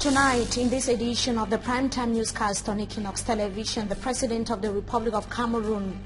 Tonight, in this edition of the primetime newscast on Équinoxe television, the President of the Republic of Cameroon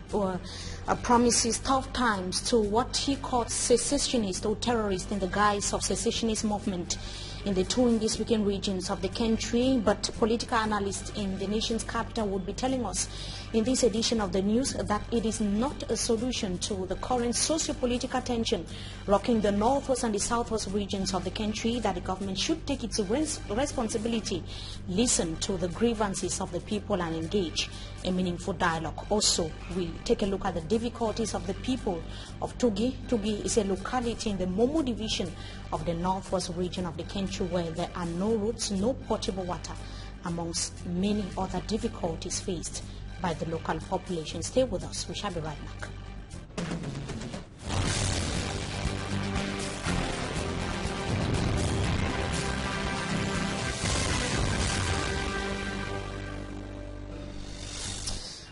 promises tough times to what he calls secessionists or terrorists in the guise of secessionist movement in the two English-speaking regions of the country. But political analysts in the nation's capital would be telling us in this edition of the news that it is not a solution to the current socio-political tension rocking the northwest and the southwest regions of the country, that the government should take its responsibility, listen to the grievances of the people and engage a meaningful dialogue. Also, we take a look at the difficulties of the people of Tugi. Tugi is a locality in the Momo division of the northwest region of the country where there are no roads, no potable water, amongst many other difficulties faced by the local population. Stay with us. We shall be right back.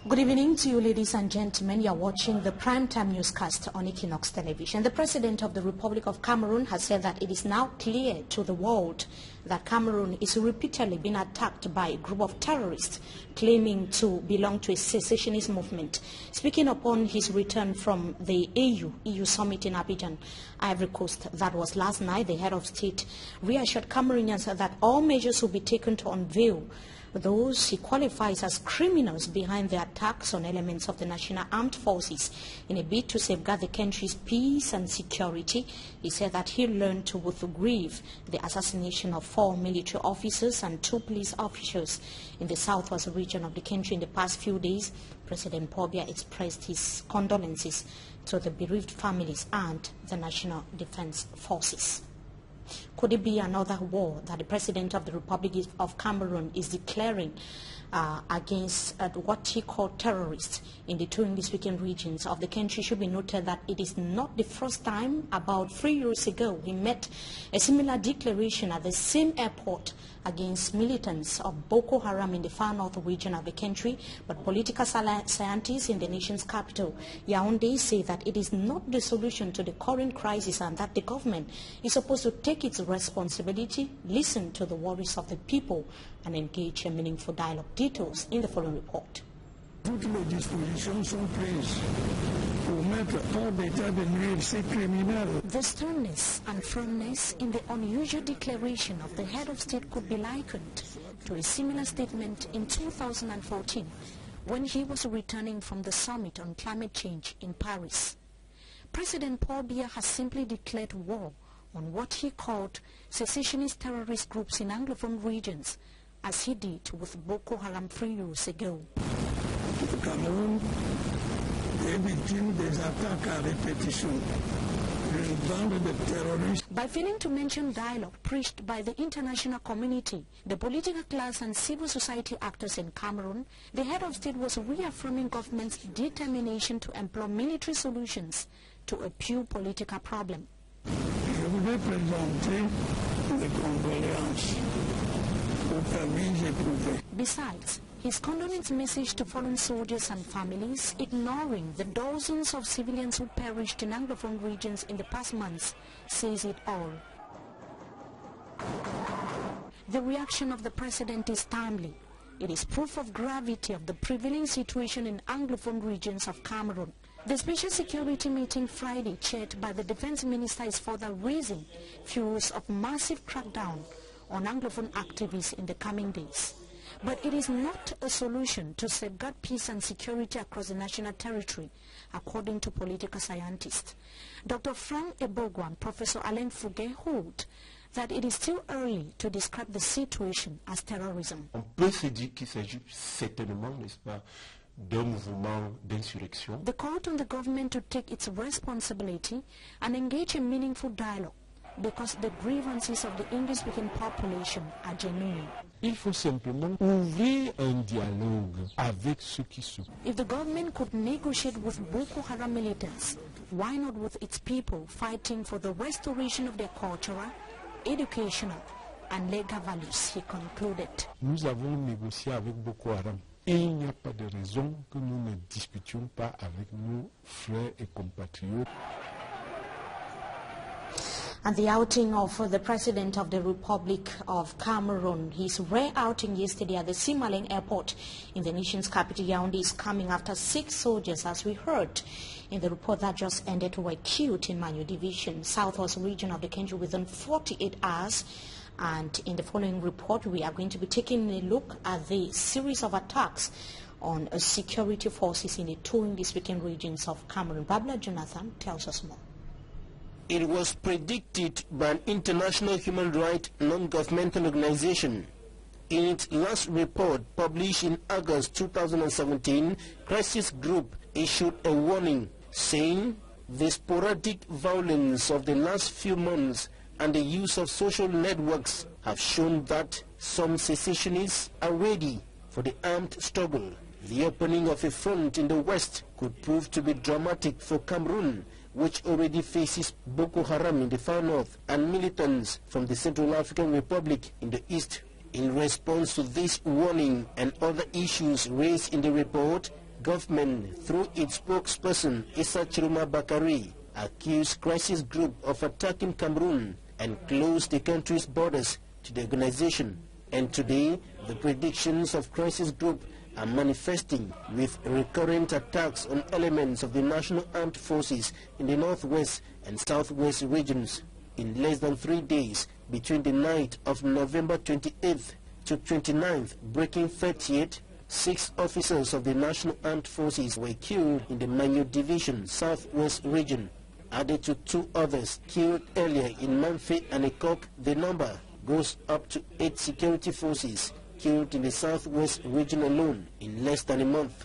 Good evening to you, ladies and gentlemen. You are watching the primetime newscast on Équinoxe television. The President of the Republic of Cameroon has said that it is now clear to the world that Cameroon is repeatedly being attacked by a group of terrorists claiming to belong to a secessionist movement. Speaking upon his return from the EU summit in Abidjan, Ivory Coast, that was last night, the head of state reassured Cameroonians that all measures will be taken to unveil those he qualifies as criminals behind the attacks on elements of the national armed forces in a bid to safeguard the country's peace and security. He said that he learned to grieve the assassination of 4 military officers and 2 police officers in the southwest region of the country in the past few days. President Paul Biya expressed his condolences to the bereaved families and the National Defense Forces. Could it be another war that the President of the Republic of Cameroon is declaring against what he called terrorists in the two English-speaking regions of the country? Should be noted that it is not the first time. About 3 years ago, he met a similar declaration at the same airport against militants of Boko Haram in the far north region of the country. But political scientists in the nation's capital, Yaoundé, say that it is not the solution to the current crisis and that the government is supposed to take its responsibility, listen to the worries of the people, and engage in meaningful dialogue. Details in the following report. Toutes les dispositions sont prises pour mettre hors d'état de nuire ces criminels. The sternness and firmness in the unusual declaration of the head of state could be likened to a similar statement in 2014 when he was returning from the summit on climate change in Paris. President Paul Biya has simply declared war on what he called secessionist terrorist groups in Anglophone regions, as he did with Boko Haram 3 years ago. Le Cameroun est victime des attaques à répétition d'une bande de terroristes. By failing to mention dialogue preached by the international community, the political class and civil society actors in Cameroon, the head of state was reaffirming government's determination to employ military solutions to a pure political problem. Je voudrais présenter les condoléances aux familles éprouvées. Besides, his condolence message to fallen soldiers and families, ignoring the dozens of civilians who perished in Anglophone regions in the past months, says it all. The reaction of the president is timely. It is proof of gravity of the prevailing situation in Anglophone regions of Cameroon. The special security meeting Friday, chaired by the defense minister, is further raising fears of massive crackdown on Anglophone activists in the coming days. But it is not a solution to safeguard peace and security across the national territory, according to political scientists. Dr. Frank Ebogwa and Professor Alain Fouguet hold that it is still early to describe the situation as terrorism. On peut se dire qu'il s'agit certainement, n'est-ce pas, d'un mouvement d'insurrection. The call on the government to take its responsibility and engage in meaningful dialogue, because the grievances of the English-speaking population are genuine. Il faut simplement ouvrir un dialogue avec ceux qui souffrent. If the government could negotiate with Boko Haram militants, why not with its people fighting for the restoration of their cultural, educational and legal values, he concluded. Nous avons négocié avec Boko Haram. Et il n'y a pas de raison que nous ne discutions pas avec nos frères et compatriotes. And the outing of the President of the Republic of Cameroon, his rare outing yesterday at the Simaleng Airport in the nation's capital Yaoundé, is coming after 6 soldiers, as we heard in the report that just ended, were killed in Manyu Division, southwest region of the country within 48 hours. And in the following report, we are going to be taking a look at the series of attacks on security forces in the two English-speaking regions of Cameroon. Babla Jonathan tells us more. It was predicted by an international human rights non-governmental organization. In its last report published in August 2017, Crisis Group issued a warning saying the sporadic violence of the last few months and the use of social networks have shown that some secessionists are ready for the armed struggle. The opening of a front in the west could prove to be dramatic for Cameroon, which already faces Boko Haram in the far north and militants from the Central African Republic in the east. In response to this warning and other issues raised in the report, government, through its spokesperson Issa Chiruma Bakari, accused Crisis Group of attacking Cameroon and closed the country's borders to the organization. And today, the predictions of Crisis Group are manifesting with recurrent attacks on elements of the National Armed Forces in the northwest and southwest regions. In less than 3 days, between the night of November 28th to 29th, breaking 30th, 6 officers of the National Armed Forces were killed in the Manyu Division, southwest region. Added to 2 others killed earlier in Manfe and Équinoxe, the number goes up to 8 security forces killed in the southwest region alone in less than a month.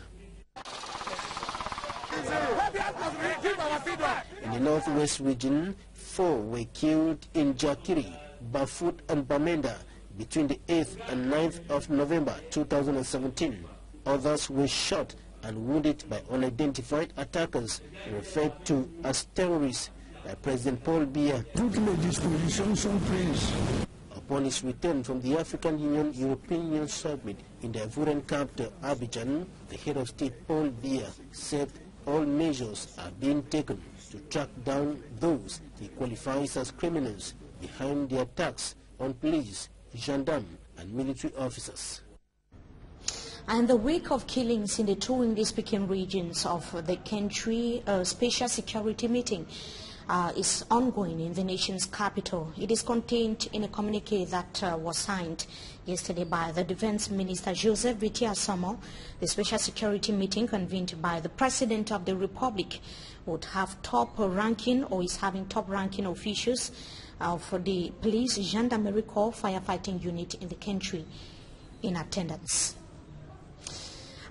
In the northwest region, 4 were killed in Jakiri, Bafut and Bamenda between the 8th and 9th of November 2017. Others were shot and wounded by unidentified attackers referred to as terrorists by President Paul Biya. Upon his return from the African Union-European Union Summit in the Ivorian capital Abidjan, the head of state Paul Biya said all measures are being taken to track down those he qualifies as criminals behind the attacks on police, gendarmes and military officers. And in the wake of killings in the two English-speaking regions of the country, a special security meeting is ongoing in the nation's capital. It is contained in a communique that was signed yesterday by the Defense Minister Joseph Vitiasomo. The special security meeting convened by the President of the Republic would have top-ranking or is having top-ranking officials for the police, gendarmerie corps, firefighting unit in the country in attendance.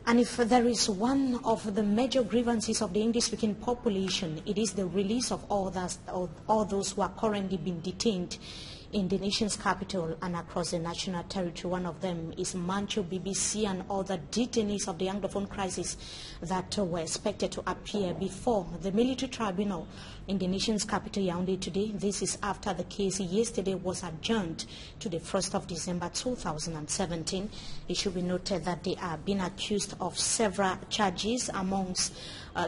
And if there is one of the major grievances of the English-speaking population, it is the release of all those who are currently being detained in the nation's capital and across the national territory. One of them is Mancho BBC and other detainees of the Anglophone crisis that were expected to appear before the military tribunal in the nation's capital Yaoundé today. This is after the case yesterday was adjourned to the 1st of December 2017. It should be noted that they are being accused of several charges. Amongst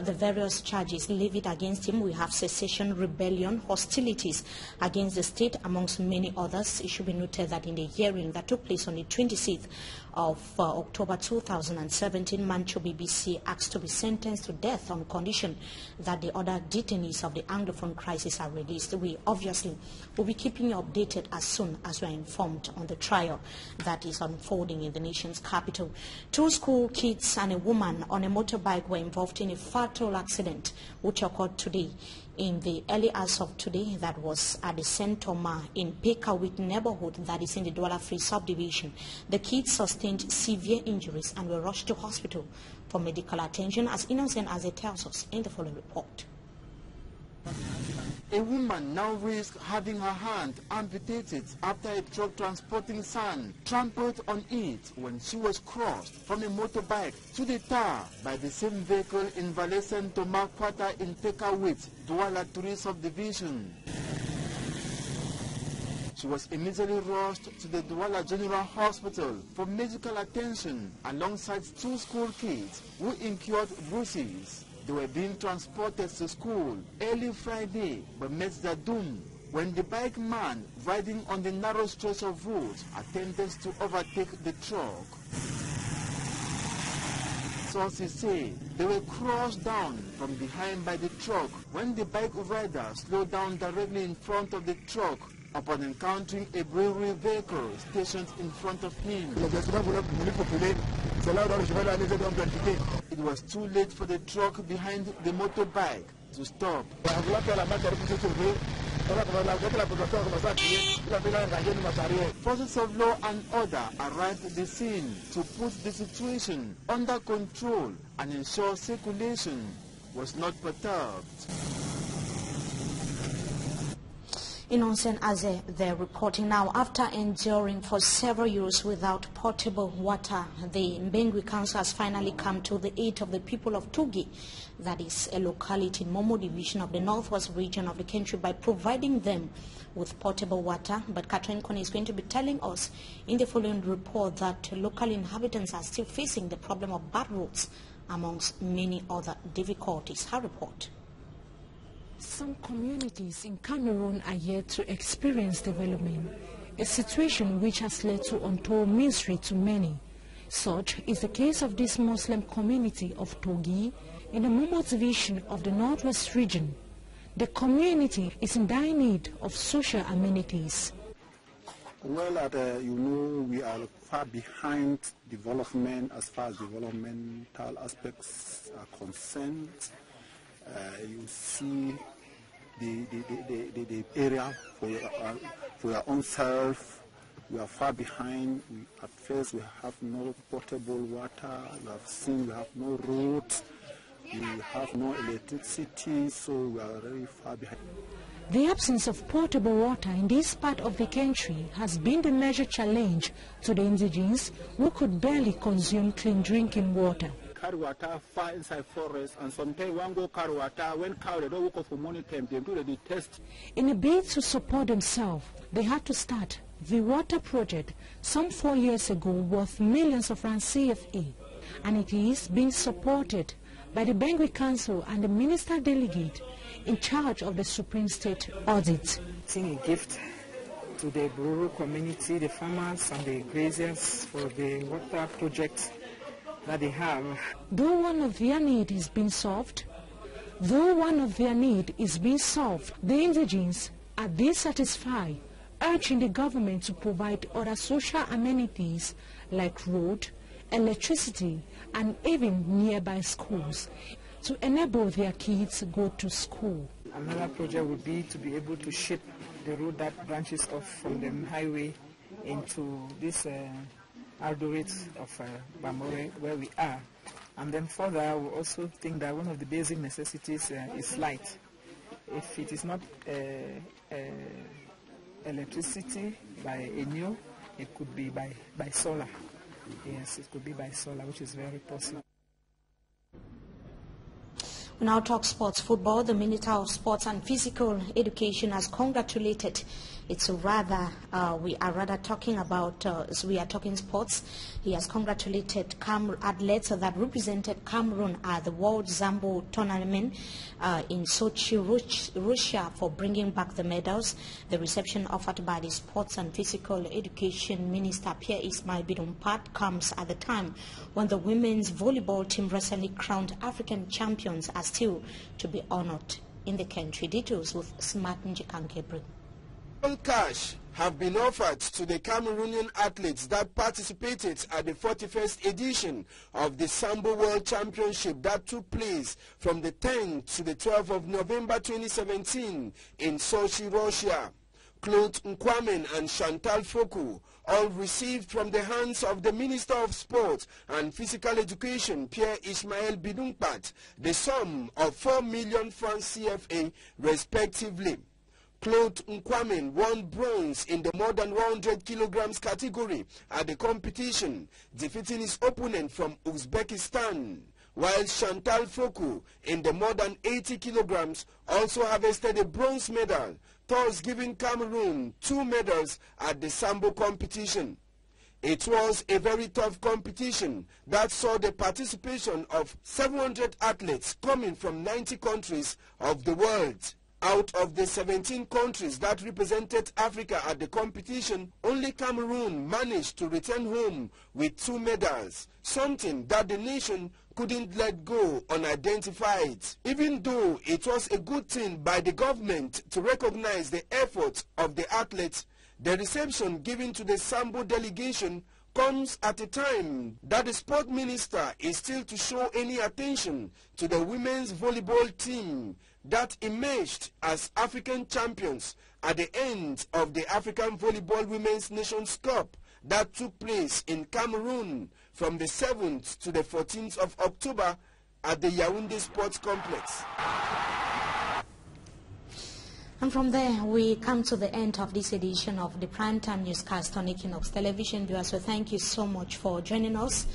the various charges levied against him, we have secession, rebellion, hostilities against the state, amongst many others. It should be noted that in the hearing that took place on the 26th of October 2017, Mancho BBC asked to be sentenced to death on condition that the other detainees of the Anglophone crisis are released. We obviously will be keeping you updated as soon as we are informed on the trial that is unfolding in the nation's capital. 2 school kids and a woman on a motorbike were involved in a fatal accident which occurred today in the early hours of today. That was at the St. Thomas in Pekawit neighborhood that is in the Douala-Free subdivision. The kids sustained severe injuries and were rushed to hospital for medical attention, as innocent as it tells us in the following report. A woman now risks having her hand amputated after a truck transporting sand trampled on it when she was crossed from a motorbike to the tar by the same vehicle in Valle St. Thomas quarter in Pekawit, Douala-Free subdivision. She was immediately rushed to the Douala General Hospital for medical attention alongside 2 school kids who incurred bruises. They were being transported to school early Friday but met their doom when the bike man riding on the narrow stretch of road attempted to overtake the truck. Sources say they were crossed down from behind by the truck when the bike rider slowed down directly in front of the truck upon encountering a brewery vehicle stationed in front of him. It was too late for the truck behind the motorbike to stop. Forces of law and order arrived at the scene to put the situation under control and ensure circulation was not perturbed. Innocent Aze, they're reporting now. After enduring for several years without potable water, the Mbengwi Council has finally come to the aid of the people of Tugi, that is a locality in Momo division of the northwest region of the country, by providing them with potable water. But Catherine Kone is going to be telling us in the following report that local inhabitants are still facing the problem of bad roads amongst many other difficulties. Her report. Some communities in Cameroon are yet to experience development, a situation which has led to untold misery to many. Such is the case of this Muslim community of Togi in the Momo division of the northwest region. The community is in dire need of social amenities. Well, we are far behind development as far as developmental aspects are concerned. You see the area for your own self. We are far behind. At first, we have no potable water. You have seen we have no roads. We have no electricity, so we are very far behind. The absence of potable water in this part of the country has been the major challenge to the indigenes, who could barely consume clean drinking water. Carry water far inside forest, and sometimes one go carry water when cow they don't work for money time, they do the test. In a bid to support themselves, they had to start the water project some 4 years ago worth millions of francs CFA, and it is being supported by the Mbengwi Council and the Minister Delegate in charge of the Supreme State Audit. It's a gift to the rural community, the farmers and the graziers for the water project that they have. Though one of their needs is being solved, the indigenes are dissatisfied, urging the government to provide other social amenities like road, electricity, and even nearby schools to enable their kids to go to school. Another project would be to be able to shape the road that branches off from the highway into this Aldorate of Bamore, where we are. And then further, we also think that one of the basic necessities is light. If it is not electricity by Enyo, it could be by solar. Yes, it could be by solar, which is very possible. We now talk sports football. The Minister of Sports and Physical Education has congratulated. We are talking sports. He has congratulated athletes that represented Cameroon at the World Zambo Tournament in Sochi, Russia, for bringing back the medals. The reception offered by the Sports and Physical Education Minister Pierre Ismail Bidumpat comes at the time when the women's volleyball team recently crowned African champions are still to be honored in the country. Details with Smart Njikankebre. Cash have been offered to the Cameroonian athletes that participated at the 41st edition of the Sambo World Championship that took place from the 10th to the 12th of November 2017 in Sochi, Russia. Claude Nkwamen and Chantal Foku all received from the hands of the Minister of Sport and Physical Education, Pierre Ismail Bidumpat, the sum of 4 million francs CFA respectively. Claude Nkwamen won bronze in the more than 100 kilograms category at the competition, defeating his opponent from Uzbekistan, while Chantal Foku in the more than 80 kilograms also harvested a bronze medal, thus giving Cameroon 2 medals at the Sambo competition. It was a very tough competition that saw the participation of 700 athletes coming from 90 countries of the world. Out of the 17 countries that represented Africa at the competition, only Cameroon managed to return home with 2 medals, something that the nation couldn't let go unidentified. Even though it was a good thing by the government to recognize the efforts of the athletes, the reception given to the Sambo delegation comes at a time that the sport minister is still to show any attention to the women's volleyball team that emerged as African champions at the end of the African Volleyball Women's Nations Cup that took place in Cameroon from the 7th to the 14th of October at the Yaoundé Sports Complex. And from there, we come to the end of this edition of the Primetime Newscast on Équinoxe Television. Viewers, so thank you so much for joining us.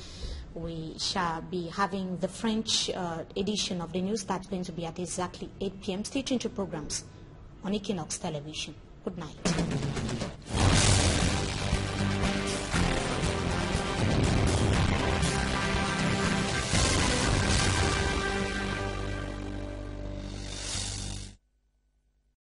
We shall be having the French edition of the news that's going to be at exactly 8 p.m. Stay tuned to programs on Équinoxe Television. Good night.